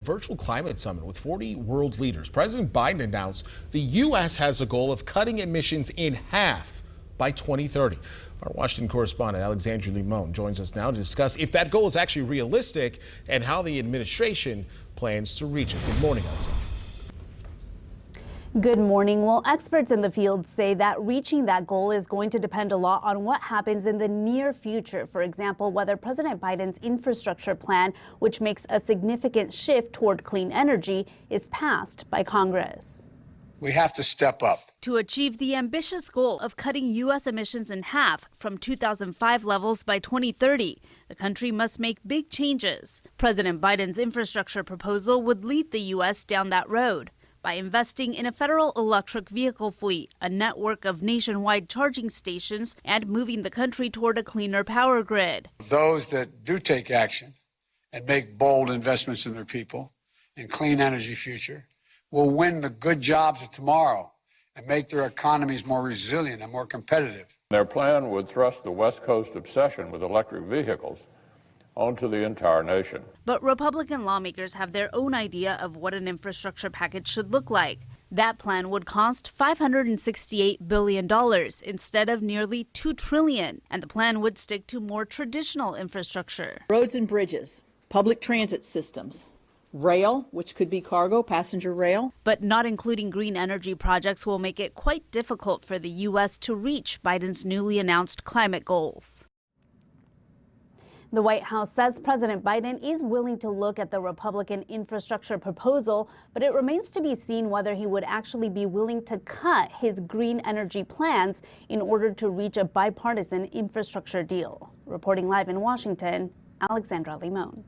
Virtual climate summit with 40 world leaders. President Biden announced the U.S. has a goal of cutting emissions in half by 2030. Our Washington correspondent Alexandra Limon joins us now to discuss if that goal is actually realistic and how the administration plans to reach it. Good morning, Alexandra. Good morning. Well, experts in the field say that reaching that goal is going to depend a lot on what happens in the near future. For example, whether President Biden's infrastructure plan, which makes a significant shift toward clean energy, is passed by Congress. We have to step up. To achieve the ambitious goal of cutting U.S. emissions in half from 2005 levels by 2030, the country must make big changes. President Biden's infrastructure proposal would lead the U.S. down that road by investing in a federal electric vehicle fleet, a network of nationwide charging stations, and moving the country toward a cleaner power grid. Those that do take action and make bold investments in their people and clean energy future will win the good jobs of tomorrow and make their economies more resilient and more competitive. Their plan would thrust the West Coast obsession with electric vehicles onto the entire nation. But Republican lawmakers have their own idea of what an infrastructure package should look like. That plan would cost $568 billion instead of nearly $2 trillion, and the plan would stick to more traditional infrastructure. Roads and bridges, public transit systems, rail, which could be cargo, passenger rail. But not including green energy projects will make it quite difficult for the U.S. to reach Biden's newly announced climate goals. The White House says President Biden is willing to look at the Republican infrastructure proposal, but it remains to be seen whether he would actually be willing to cut his green energy plans in order to reach a bipartisan infrastructure deal. Reporting live in Washington, Alexandra Limon.